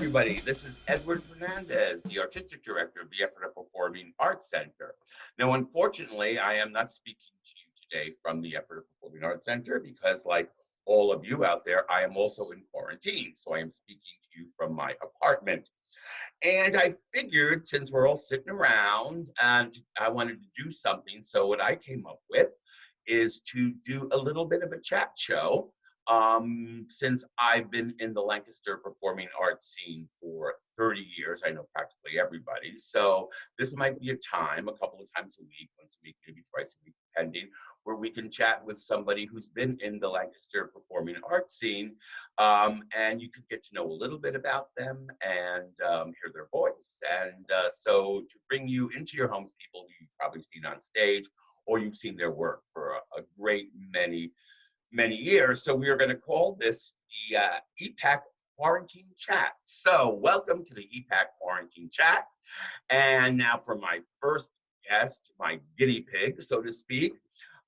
everybody. This is Edward Fernandez, the Artistic Director of the Effort Performing Arts Center. Now, unfortunately, I am not speaking to you today from the Effort Performing Arts Center because, like all of you out there, I am also in quarantine. So I am speaking to you from my apartment. And I figured since we're all sitting around and I wanted to do something, so what I came up with is to do a little bit of a chat show since I've been in the Lancaster performing arts scene for 30 years. I know practically everybody. So this might be a time, a couple of times a week, once a week, maybe twice a week, depending, where we can chat with somebody who's been in the Lancaster performing arts scene. And you could get to know a little bit about them and hear their voice. And so to bring you into your homes, people you've probably seen on stage, or you've seen their work for a great many years. So we are going to call this the Epac Quarantine Chat. So welcome to the Epac Quarantine Chat. And now for my first guest, my guinea pig, so to speak,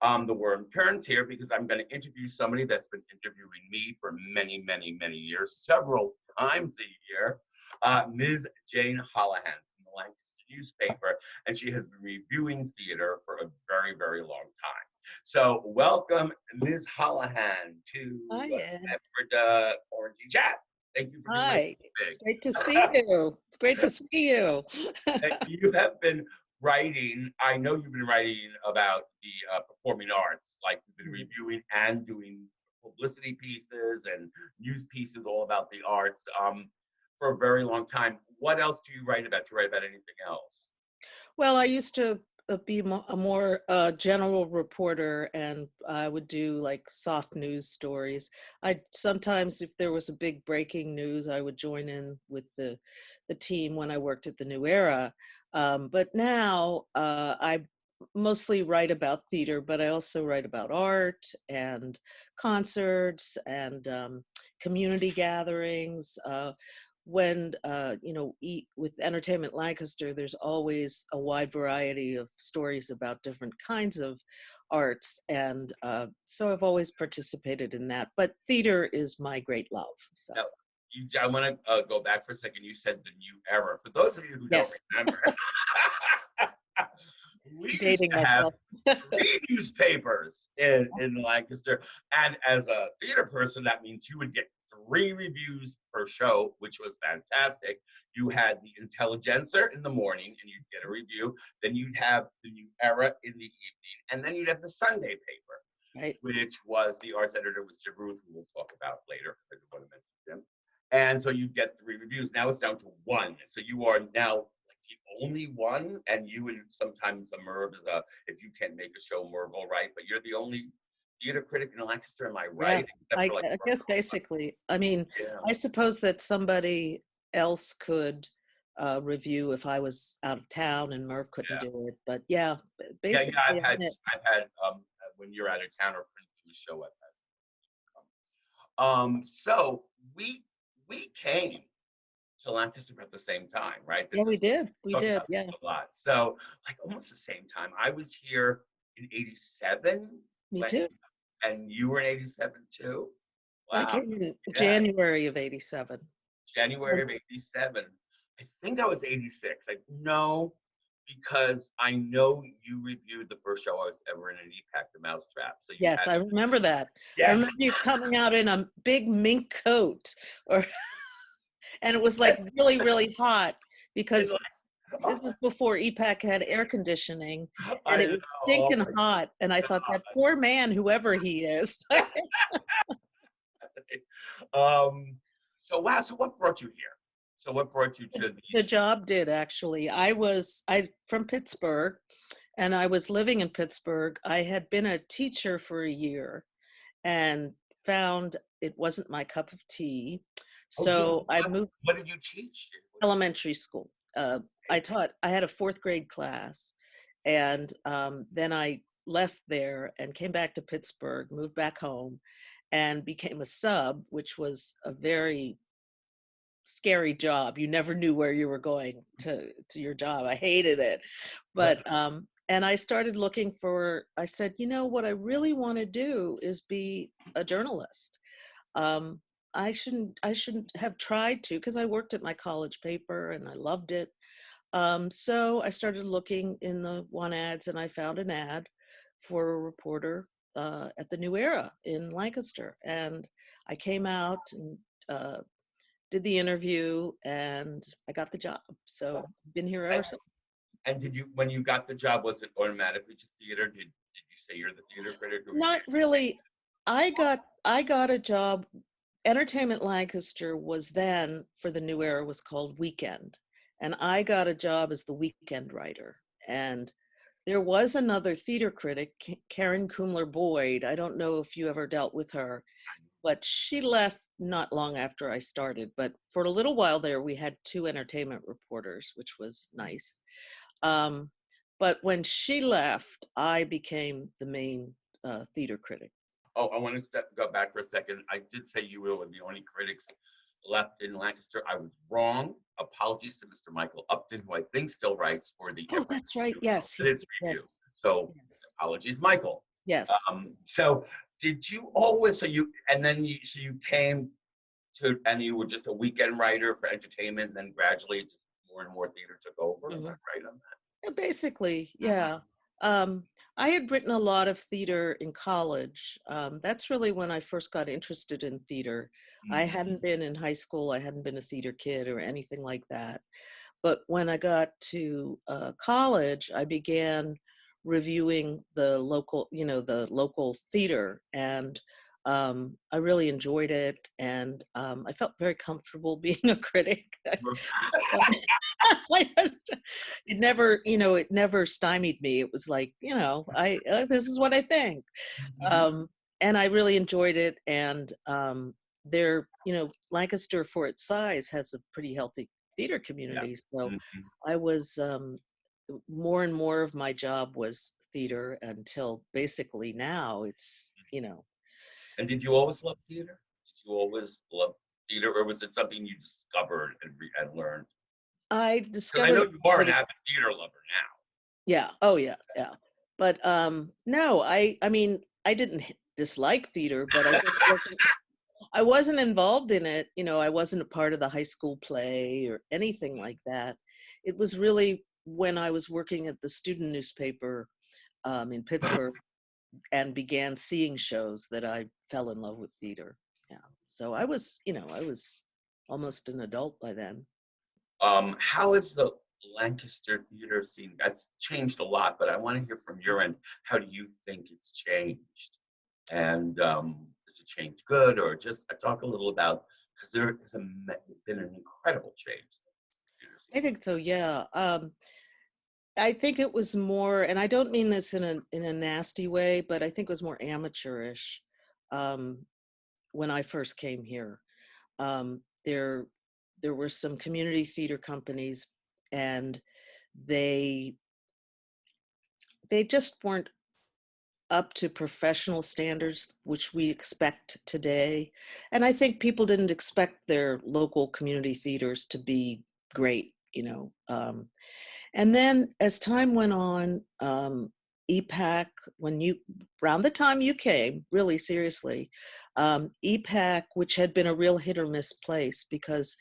the worm turns here because I'm going to interview somebody that's been interviewing me for many years, several times a year, Ms. Jane Holahan from the Lancaster Newspaper, and she has been reviewing theater for a very long time. So welcome, Ms. Holahan, to Edward Quarantine Chat. Thank you for being Hi, it's great to see you. It's great to see you. You have been writing, I know you've been writing about the performing arts, like you've been reviewing and doing publicity pieces and news pieces all about the arts for a very long time. What else do you write about? Do you write about anything else? Well, I used to be a more general reporter, and I would do like soft news stories. I sometimes, if there was a big breaking news, I would join in with the team when I worked at the New Era. But now I mostly write about theater, but I also write about art and concerts and community gatherings. When with Entertainment Lancaster, there's always a wide variety of stories about different kinds of arts, and so I've always participated in that. But theater is my great love. So. Now, I want to go back for a second. You said the New Era. For those of you who don't remember, we used to have 3 newspapers in Lancaster, and as a theater person, that means you would get 3 reviews per show, which was fantastic. You had the Intelligencer in the morning, and you'd get a review. Then you'd have the New Era in the evening, and then you'd have the Sunday paper, right, which was the arts editor was Ruth, who we'll talk about later. I don't want to mention him. And so you get 3 reviews. Now it's down to 1. So you are now like the only one, and you and sometimes a Merv is if you can't make a show, Merv will write, but you're the only theater critic in Lancaster, am I right? Yeah, I guess basically. I mean, I suppose that somebody else could review if I was out of town and Merv couldn't do it. But yeah, basically. I've had when you're out of town or couldn't do a show, I've had. So we came to Lancaster at the same time, right? Yeah, we did. We did. Yeah. A lot. So like almost the same time. I was here in '87. Me too. And you were in '87 too? Wow. I came in January of '87. January of '87. I think I was '86. I know because I know you reviewed the first show I was ever in an Epac, the Mousetrap. So yes, I remember that. Yes. I remember you coming out in a big mink coat, and it was like really hot because this is before Epac had air condining, and it was stinking hot. And I thought, that poor man, whoever he is. So what brought you here? So what brought you to the job? Did actually. I from Pittsburgh, and I was living in Pittsburgh. I had been a teacher for a year, and found it wasn't my cup of tea. So I moved. What did you teach? Elementary school. I had a 4th grade class, and then I left there and came back to Pittsburgh, moved back home, and became a sub, which was a very scary job. You never knew where you were going to your job. I hated it. But and I started looking I said, what I really want to do is be a journalist. I shouldn't have tried to, because I worked at my college paper and I loved it. So I started looking in the want ads, and I found an ad for a reporter at the New Era in Lancaster. And I came out and uh, did the interview, and I got the job. So I've been here ever And, since. and did you, when you got the job, was it automatically to theater? Did you say you're the theater critic, or were you? Not really. I got a job. Entertainment Lancaster was then, for the New Era, was called Weekend, and I got a job as the weekend writer. And there was another theater critic, Karen Kumler Boyd. I don't know if you ever dealt with her, but she left not long after I started. But for a little while there, we had two entertainment reporters, which was nice. Um, but when she left, I became the main theater critic. Oh, I want to go back for a second. I did say you were the only critics left in Lancaster. I was wrong. Apologies to Mr. Michael Upton, who I think still writes for the Oh, that's right. Yes, Evidence Review. yes, So yes, apologies, Michael. yes. So did you always, so you, and then you came to, and you were just a weekend writer for entertainment, and then gradually just more and more theater took over? Am I Mhm. right on Yeah, basically, that? yeah. Um, I had written a lot of theater in college. That's really when I first got interested in theater. I Mhm. hadn't been in high school. I hadn't been a theater kid or anything like that. But when I got to college, I began reviewing the local theater, and I really enjoyed it, and I felt very comfortable being a critic. It never, it never stymied me. It was like, I this is what I think, Mhm. um, and I really enjoyed it. And Lancaster, for its size, has a pretty healthy theater Yeah. community. So Mhm. I was more and more of my job was theater until basically now it's. And did you always love theater? Did you always love theater, or was it something you discovered and learned? I Because I discovered know it you are an pretty. avid theater lover now. Yeah. Oh yeah. Yeah. But no, I mean, I didn't dislike theater, but I wasn't involved in it. I wasn't a part of the high school play or anything like that. It was really when I was working at the student newspaper in Pittsburgh and began seeing shows that I fell in love with theater. Yeah. So I was almost an adult by then. How is the Lancaster theater scene? That's changed a lot, but I want to hear from your end. How do you think it's changed? And is it changed good, or just talk a little about, because there has been an incredible change in the theater scene. I think so. Yeah. I think it was more, and I don't mean this in a nasty way, but I think it was more amateurish um, when I first came here. Um, there, there were some community theater companies, and they they just weren't up to professional standards, which we expect today. And I think people didn't expect their local community theaters to be great. And then as time went on, Epac, around the time you came, really seriously, Epac, which had been a real hit or miss place because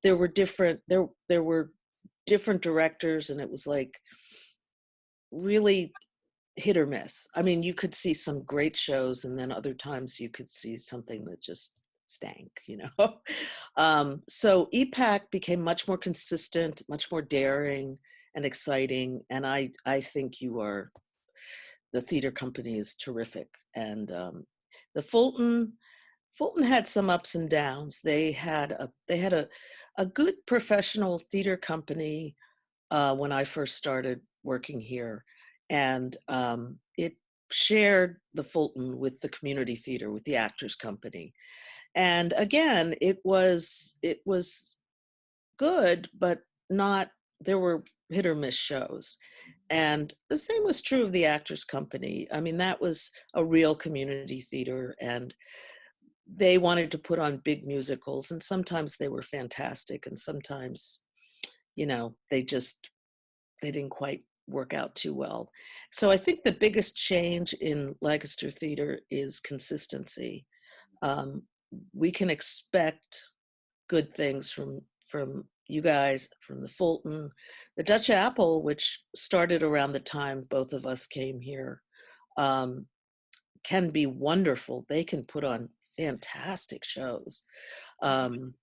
there were different directors, and it was like really hit or miss. I mean, you could see some great shows, and then other times you could see something that just stank. So EPAC became much more consistent, much more daring and exciting. And I think the theater company is terrific. And the Fulton had some ups and downs. They had a good professional theater company when I first started working here, and it shared the Fulton with the community theater, with the Actors Company. And again, it was good, but not. There were hit or miss shows, and the same was true of the Actors Company. I mean, that was a real community theater, and they wanted to put on big musicals, and sometimes they were fantastic, and sometimes, they didn't quite work out too well. So I think the biggest change in Lancaster theater is consistency. we can expect good things from you guys, from the Fulton, the Dutch Apple, which started around the time both of us came here, um, can be wonderful. They can put on fantastic shows. Um,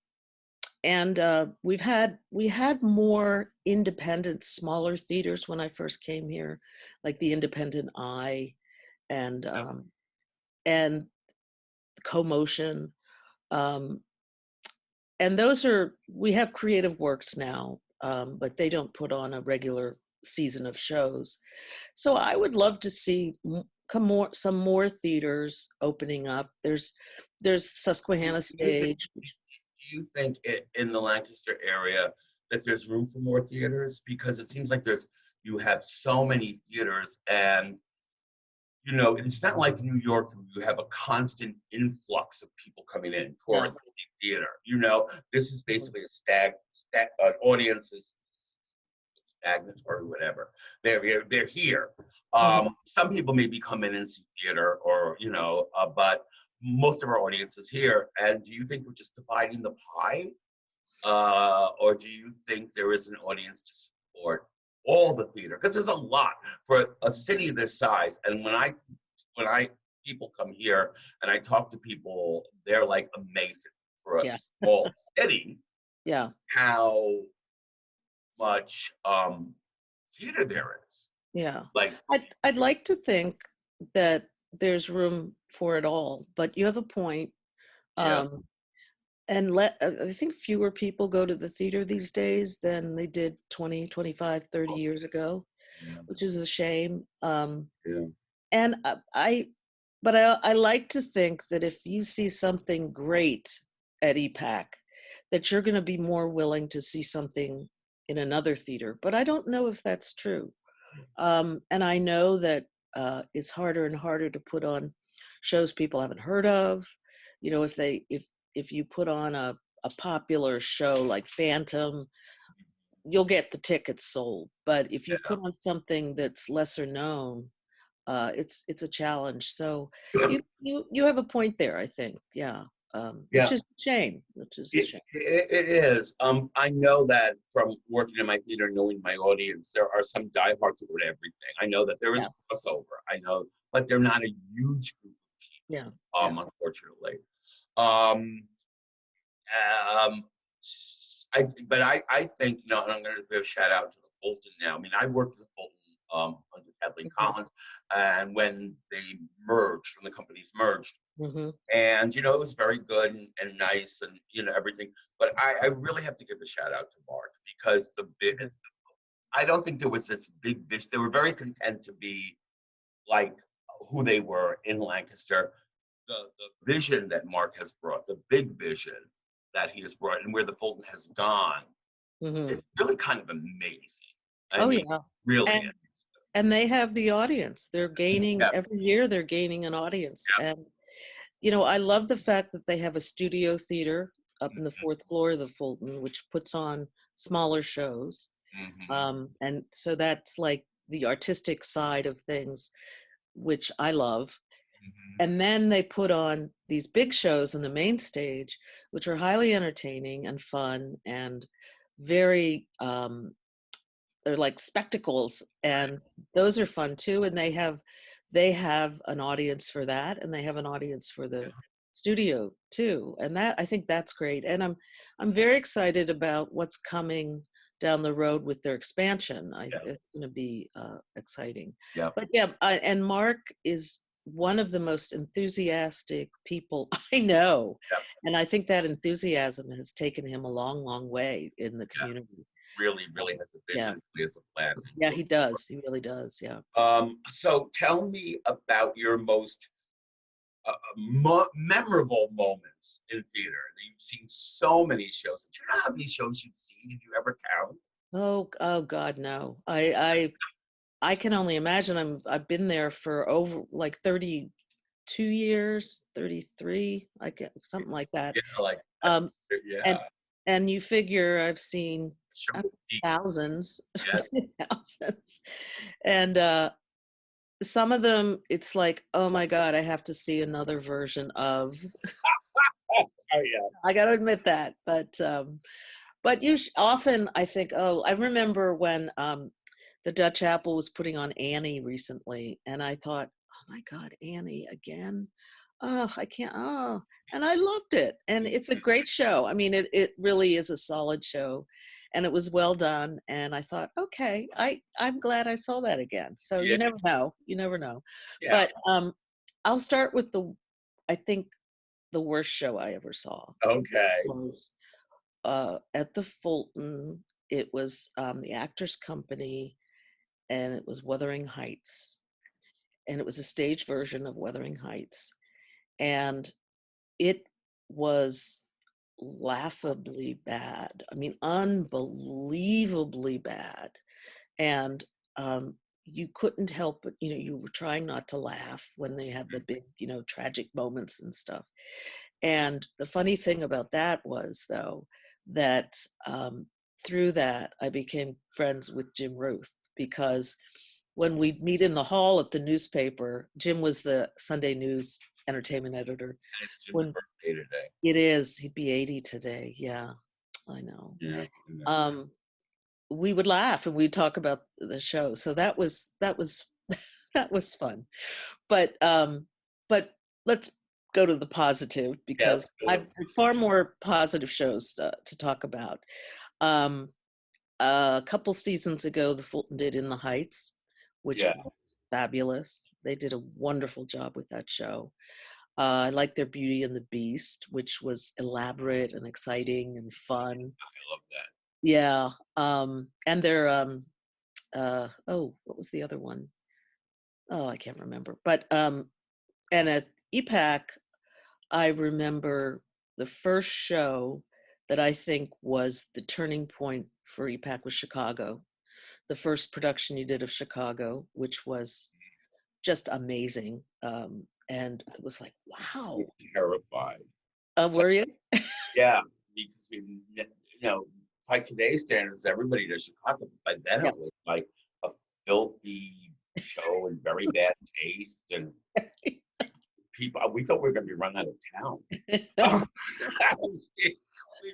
and we had more independent, smaller theaters when I first came here, like the Independent Eye and and Co-Motion. Um, and those are, we have Creative Works now, but they don't put on a regular season of shows. So I would love to see some more theaters opening up. There's Susquehanna Stage. Do you think in the Lancaster area that there's room for more theaters? Because it seems like you have so many theaters, and it's not like New York where you have a constant influx of people coming in, Yeah. tourists theater. This is basically an audience is stagnant or whatever. They're here. Mhm. Some people maybe come in and see theater, or but most of our audience is here. And do you think we're just dividing the pie, or do you think there is an audience to support all the theater? Because there's a lot for a city this size. And when I people come here and I talk to people, they're like amazing for a Yeah. small city Yeah. how much theater there is. Yeah. Like, I'd like to think that there's room for it all, but you have a point. yeah, Um, I think fewer people go to the theater these days than they did 20, 25, 30 years ago, yeah, which is a shame. yeah, And but I like to think that if you see something great at Epac, that you're going to be more willing to see something in another theater. But I don't know if that's true. And I know that it's harder and harder to put on shows people haven't heard of. If you put on a popular show like Phantom, you'll get the tickets sold. But if you put on something that's lesser known, it's a challenge. So you have a point there, I think. Yeah. Which yeah. is a shame. Which is a shame. It is. I know that from working in my theater, knowing my audience, there are some diehards that go to everything. I know that there is Yeah. crossover. I know, but they're not a huge group of Yeah. people, Yeah. unfortunately. Um, um, but I think, and I'm going to give a shout out to the Fulton now. I mean, I worked with Fulton under Kathleen Mhm. Collins, and when they merged, when the companies merged, Mhm. and it was very good and nice, and everything. But I really have to give a shout out to Mark, because Mhm. I don't think there was this big vision. They were very content to be like who they were in Lancaster. The vision that Mark has brought, the big vision that he has brought, and where the Fulton has gone, Mhm. is really kind of amazing. I Oh mean, yeah. really And is. and they have the audience. They're gaining Yeah, every year. They're gaining an audience, and I love the fact that they have a studio theater up in the fourth floor of the Fulton, which puts on smaller shows. mm-hmm. And so that's like the artistic side of things, which I love. Mm-hmm. And then they put on these big shows on the main stage, which are highly entertaining and fun and very they're like spectacles, and those are fun too. And they have an audience for that, and they have an audience for the studio too. And that, I think that's great. And I'm very excited about what's coming down the road with their expansion. Yeah, It's going to be exciting. yeah, But yeah, and Mark is one of the most enthusiastic people I know. yeah, And I think that enthusiasm has taken him a long, long way in the yeah. community. Really has a Yeah. vision, really has a plan. Yeah, he does. He really does. Yeah. So tell me about your most memorable moments in theater. You've seen so many shows. Do you know how many shows you've seen? Did you ever count? Oh God, no. I can only imagine. I've been there for over like 32 years, 33, I get something like that. Yeah, like, Um, and yeah, and you figure I've seen sure. thousands, Yeah, thousands, and some of them it's like, oh my God, I have to see another version of. Yes. I got to admit that. But often I think, oh, I remember when the Dutch Apple was putting on Annie recently, and I thought, oh my God, Annie again? Oh, I can't. Oh, and I loved it, and it's a great show. I mean, it really is a solid show, and it was well done. And I thought, okay, I'm glad I saw that again. So Yeah. you never know, you never know. Yeah. But I'll start with I think the worst show I ever saw Okay. was at the Fulton. It was the Actors Company, and it was Wuthering Heights, and it was a stage version of Wuthering Heights, and it was laughably bad. I mean, unbelievably bad. And you couldn't help but, you were trying not to laugh when they had the big, tragic moments and stuff. And the funny thing about that was, though, that through that, I became friends with Jim Ruth, because when we'd meet in the hall at the newspaper, Jim was the Sunday News entertainment editor. And it's Jim's When birthday today. it is, he'd be 80 today. Yeah, I know. Yeah. We would laugh and we'd talk about the show. So that was that was fun. But let's go to the positive, Yeah. because I've far more positive shows to talk about. Um, a couple seasons ago, the Fulton did In the Heights, which Yeah. was fabulous. They did a wonderful job with that show. I liked their Beauty and the Beast, which was elaborate and exciting and fun. I love that. Yeah. And their what was the other one? Oh, I can't remember. But and at Epac, I remember the first show that I think was the turning point for Epac was Chicago. The first production you did of Chicago, which was just amazing. And it was like, wow. Terrified. Were you? Yeah, because by today's standards, everybody does Chicago. But by then Yeah. it was like a filthy show and very bad taste, and people. We thought we were going to be run out of town.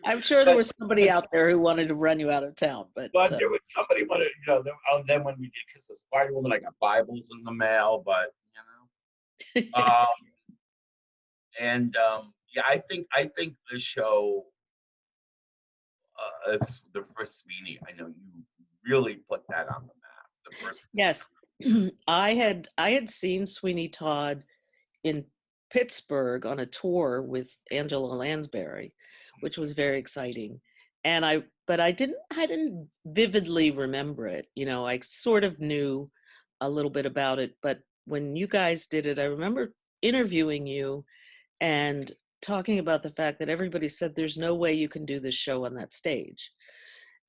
I'm sure there was somebody out there who wanted to run you out of town, but there was somebody wanted, then when we did Kiss the Spider Woman, I got Bibles in the mail, but yeah, I think the show, the first Sweeney. I know you really put that on the map. The first. yes, I had seen Sweeney Todd in Pittsburgh on a tour with Angela Lansbury, which was very exciting. But I didn't vividly remember it. I sort of knew a little bit about it, but when you guys did it, I remember interviewing you and talking about the fact that everybody said there's no way you can do this show on that stage.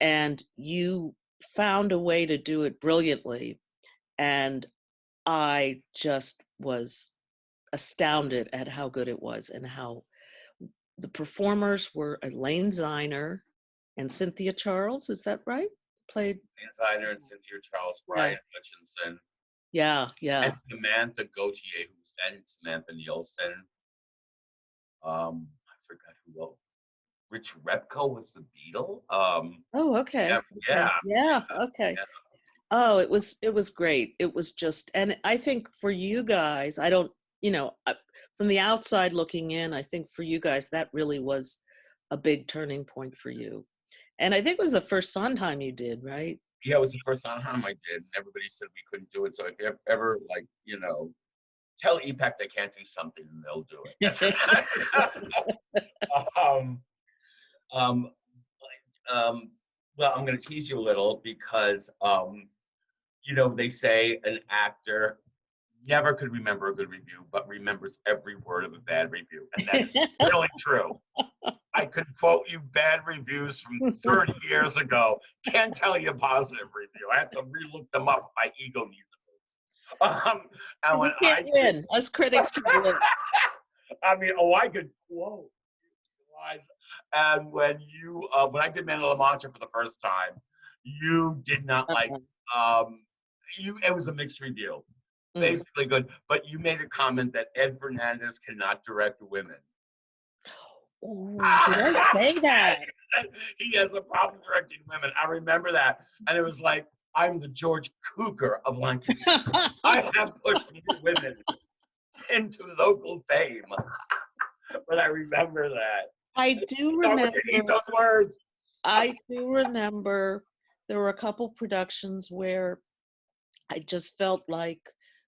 And you found a way to do it brilliantly. And I just was astounded at how good it was, and how the performers were Elaine Ziner and Cynthia Charles. Is that right? Played Elaine Ziner and Cynthia Charles, Brian Hutchinson. Yeah. And Samantha Gauthier, who sang Samantha Nielsen. I forgot who else. Rich Repko was the Beatle. Oh, okay. Yeah. Okay. Oh, it was great. It was just, and I think for you guys, I don't, from the outside looking in, I think for you guys, that really was a big turning point for you. And I think it was the first Sondheim you did, right? Yeah, it was the first Sondheim I did, and everybody said we couldn't do it. So if you ever, tell Epac they can't do something, and they'll do it. Well, I'm going to tease you a little because, they say an actor never could remember a good review, but remembers every word of a bad review. And that is really true. I could quote you bad reviews from 30 years ago. Can't tell you a positive review. I have to re-look them up. My ego needs a boost. And when we can't win. Us critics can win. I could quote. And when I did Man of La Mancha for the first time, you did not like. It was a mixed review. Basically good, but you made a comment that Ed Fernandez cannot direct women. Oh, did I say that? He has a problem directing women. I remember that. And it was like, I'm the George Cukor of Lancaster. I have pushed more women into local fame. But I remember that. I do Start with remember. those words. I do remember there were a couple productions where I just felt like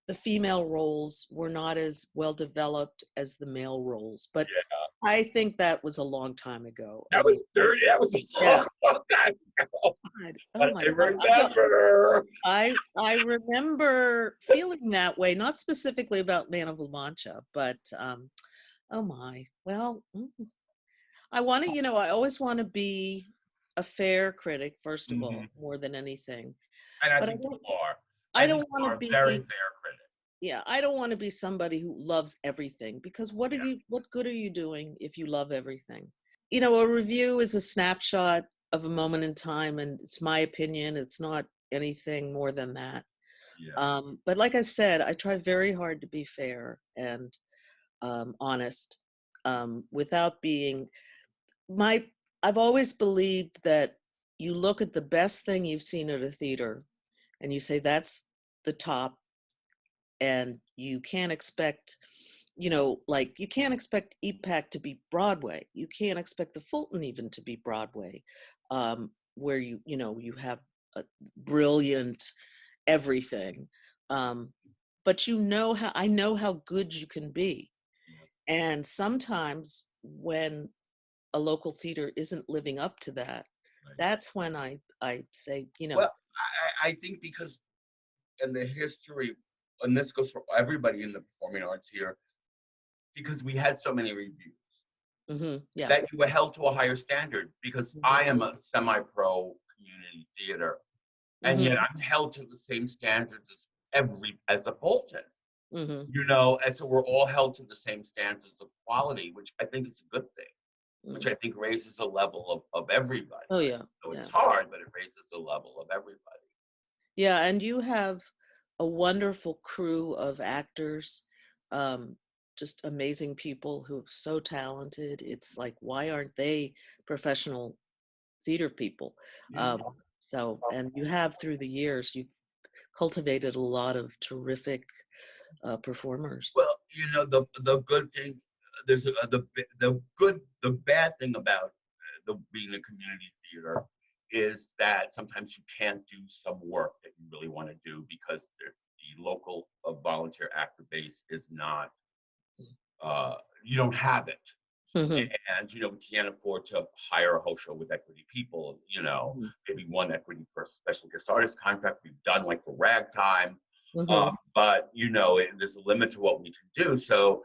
the female roles were not as well developed as the male roles. But Yeah. I think that was a long time ago. That was 30. That was a Yeah. long time ago. God, But oh my I God. remember. I remember feeling that way, not specifically about Man of La Mancha, but oh my. Well, I want to, I always want to be a fair critic, first of all, Mhm. more than anything. And I But think you are. I I think don't want you to are a very be, fair critic. yeah, I don't want to be somebody who loves everything, because what Yeah. good are you doing if you love everything? A review is a snapshot of a moment in time, and it's my opinion. It's not anything more than that. Yeah. But like I said, I try very hard to be fair and honest, without being my. I've always believed that you look at the best thing you've seen at a theater, and you say that's the top, and you can't expect, like you can't expect Epac to be Broadway. You can't expect the Fulton even to be Broadway, where you have a brilliant everything. But I know how good you can be. Yeah. And sometimes when a local theater isn't living up to that, Right. that's when I say, Well, I think because in the history, and this goes for everybody in the performing arts here, because we had so many reviews yeah. that you were held to a higher standard. Because I am a semi-pro community theater, and yet hmm I'm held to the same standards as a Fulton. hmm And so we're all held to the same standards of quality, which I think is a good thing, which hmm I think raises the level of everybody. Oh yeah, So yeah. it's hard, but it raises the level of everybody. Yeah, and you have a wonderful crew of actors, um, just amazing people who are so talented. It's like, why aren't they professional theater people? Yeah. Um, and you have through the years, you've cultivated a lot of terrific performers. Well, the good thing, there's the bad thing about the being a community theater is that sometimes you can't do some work that you really want to do because the local volunteer actor base is not, you don't have it. hmm And we can't afford to hire a whole show with equity people. hmm Maybe one equity per special guest artist contract we've done, like for ragtime. hmm But there's a limit to what we can do. So,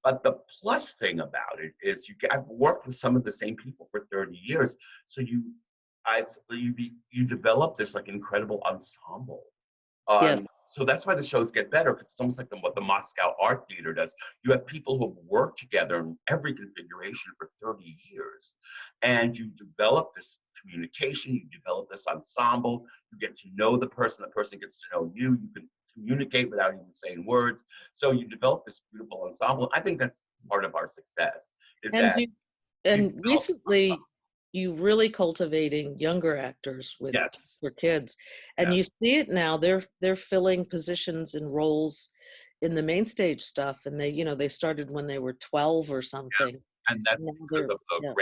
but the plus thing about it is I've worked with some of the same people for 30 years. So you develop this like incredible ensemble. Yes. So that's why the shows get better, because it's almost like what the Moscow Art Theater does. You have people who have worked together in every configuration for 30 years, and you develop this communication, you develop this ensemble, you get to know the person gets to know you, you can communicate without even saying words. So you develop this beautiful ensemble. I think that's part of our success, is And that you and develop recently you really cultivating younger actors with yes. for kids, and Yeah. you see it now. They're filling positions and roles in the main stage stuff, and they started when they were 12 or something. And that's Now because they're of the yeah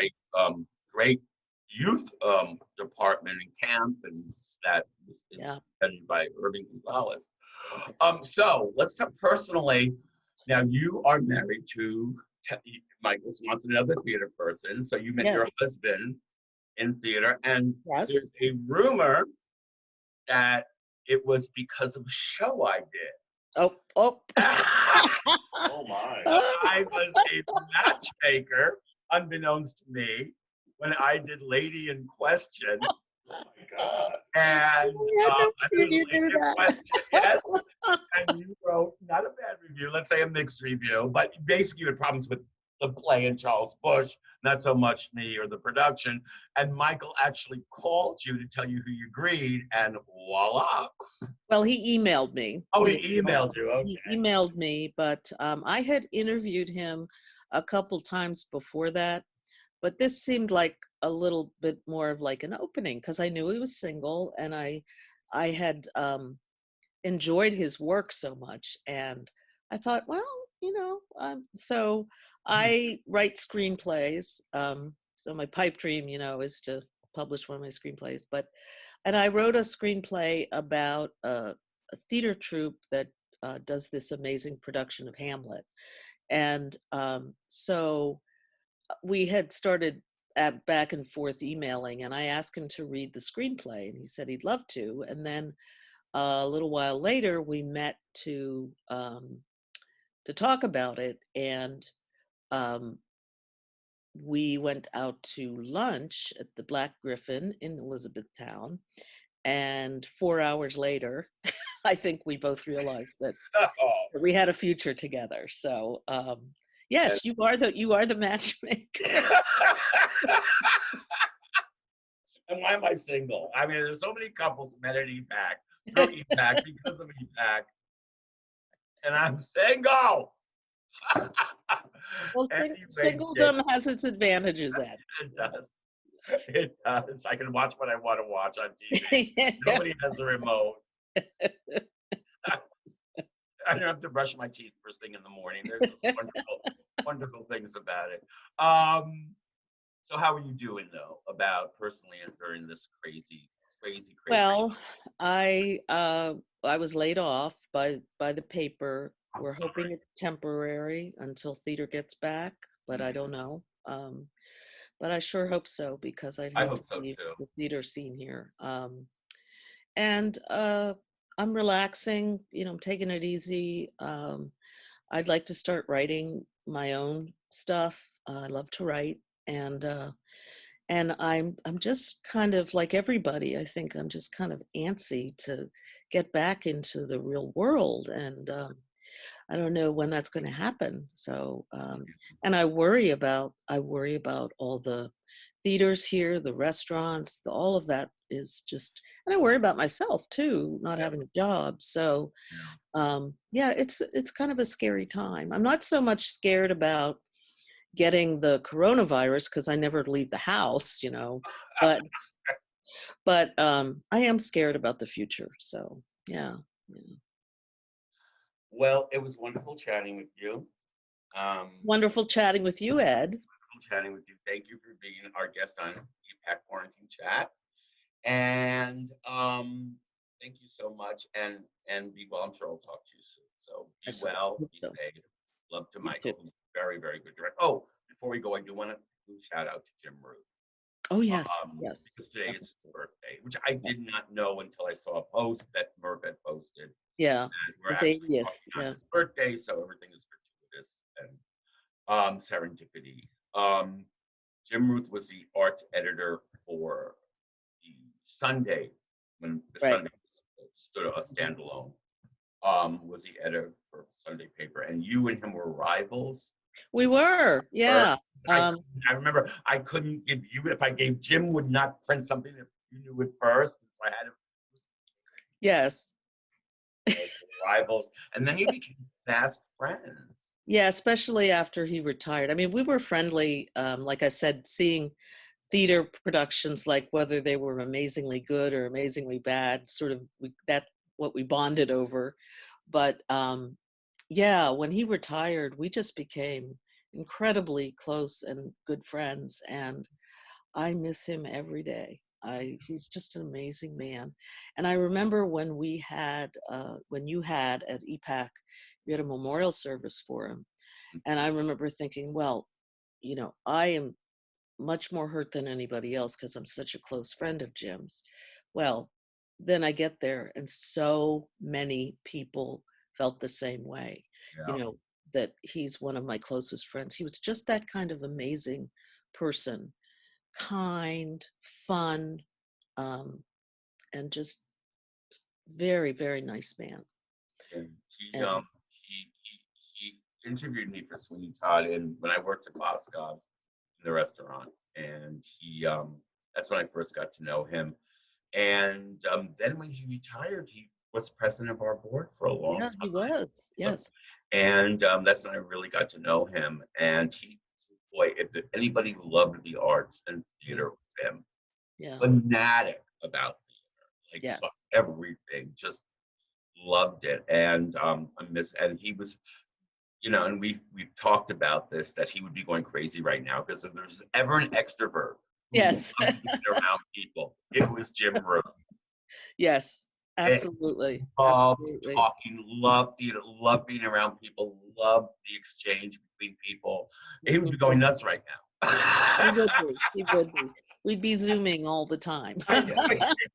great youth department and camp and that was yeah headed by Irving Gonzalez. So let's talk personally. Now you are married to Michael Swanson, another theater person. So you met yes your husband in theater, and yes there's a rumor that it was because of a show I did. oh Oh my. I was a matchmaker, unbeknownst to me, when I did Lady in Question. Oh my God. And I had no I idea was you Lady knew in that. Question, yes. And you wrote not a bad review, let's say a mixed review, but basically you had problems with the play and Charles Bush, not so much me or the production. And Michael actually called you to tell you who you agreed, and voila. Well, he emailed me. Oh, he emailed you. He Okay. emailed me, but I had interviewed him a couple times before that. but this seemed like a little bit more of like an opening because I knew he was single, and I had enjoyed his work so much, and I thought, well, so I write screenplays. So my pipe dream, is to publish one of my screenplays. And I wrote a screenplay about a theater troupe that does this amazing production of Hamlet. And so we had started back and forth emailing, and I asked him to read the screenplay, and he said he'd love to. And then a little while later, we met to talk about it, and um, we went out to lunch at the Black Griffin in Elizabethtown. And 4 hours later, I think we both realized that Oh, we had a future together. So yes, you are the matchmaker. and why am I single? I mean, there's so many couples met at Epac, through Epac, because of Epac, and I'm single. Well, Anyway, Jane, singledom has its advantages, Ed. it does. It does. I can watch what I want to watch on TV. Nobody has a remote. I don't have to brush my teeth first thing in the morning. There's just wonderful, wonderful things about it. So how are you doing though, about personally and during this crazy, crazy, crazy? Well, I was laid off by the paper. I'm We're hoping sorry. it's temporary until theater gets back, but I don't know. But I sure hope so, because I'd I hate to hope so leave too. the theater scene here. And I'm relaxing. I'm taking it easy. I'd like to start writing my own stuff. I love to write, and I'm just kind of like everybody. I think I'm just kind of antsy to get back into the real world, and I don't know when that's going to happen. So, and I worry about all the theaters here, the restaurants, all of that is just, and I worry about myself too, not Yeah, having a job. So, yeah. yeah, it's kind of a scary time. I'm not so much scared about getting the coronavirus because I never leave the house, but I am scared about the future. So, yeah. Yeah. Well, it was wonderful chatting with you. Wonderful chatting with you, Ed. Wonderful chatting with you. Thank you for being our guest on EPAC Quarantine Chat. And thank you so much. And be well. I'm sure I'll talk to you soon. So I be so well, hope be so. safe. Love to You too. Michael, who's very, very good director. Oh, before we go, I do want to do a shout out to Jim Ruth. Oh, yes, yes. Because today is his birthday, which I did not know until I saw a post that Murph had posted. Yeah, And we're his actually 80th. talking on Yeah. his birthday, so everything is gratuitous and serendipity. Jim Ruth was the arts editor for the Sunday, when the Right. Sunday stood a standalone. Was the editor for Sunday paper, and you and him were rivals. We were. Or Yeah. I, Um, I remember I couldn't give you, if I gave Jim would not print something if you knew it first, so I had to, yes. rivals, and then you became fast friends. Yeah, especially after he retired. I mean, we were friendly. Like I said, seeing theater productions, like whether they were amazingly good or amazingly bad, sort of that what we bonded over. But yeah, when he retired, we just became incredibly close and good friends, and I miss him every day. He's just an amazing man. And I remember when you had at EPAC, you had a memorial service for him. And I remember thinking, well, I am much more hurt than anybody else because I'm such a close friend of Jim's. Well, then I get there, and so many people felt the same way, Yeah. that he's one of my closest friends. He was just that kind of amazing person, kind, fun, um, and just very, very nice man. And he And he interviewed me for Sweeney Todd, and when I worked at Boscov's in the restaurant, and he that's when I first got to know him. And then when he retired, he was president of our board for a long yeah, he was. time. Yes. And that's when I really got to know him. And he boy, if anybody loved the arts and theater, it was him. Yeah. Fanatic about theater, like saw Yes. everything, just loved it. And and he was, and we've talked about this, that he would be going crazy right now, because if there's ever an extrovert who Yes. loved to be around people, it was Jim Root. Yes. And Absolutely. loved Absolutely. talking, loved theater, loved being around people, loved the exchange between people. He would be going nuts right He now. would be. He would be. We'd be Zooming all the time. I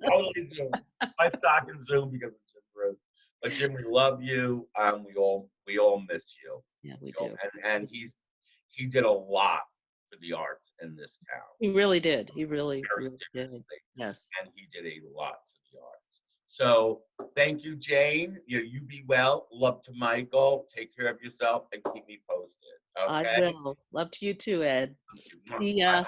totally Zoom. My stock in Zoom because of Jim Root. But Jim, we love you. We all miss you. Yeah, we do. And he did a lot for the arts in this town, He really did. He really, very really did. seriously, Yes. and he did a lot for the arts. So thank you, Jane. You be well. Love to Michael. Take care of yourself and keep me posted. I Okay. will. Love to you too, Ed. Thank you. See ya.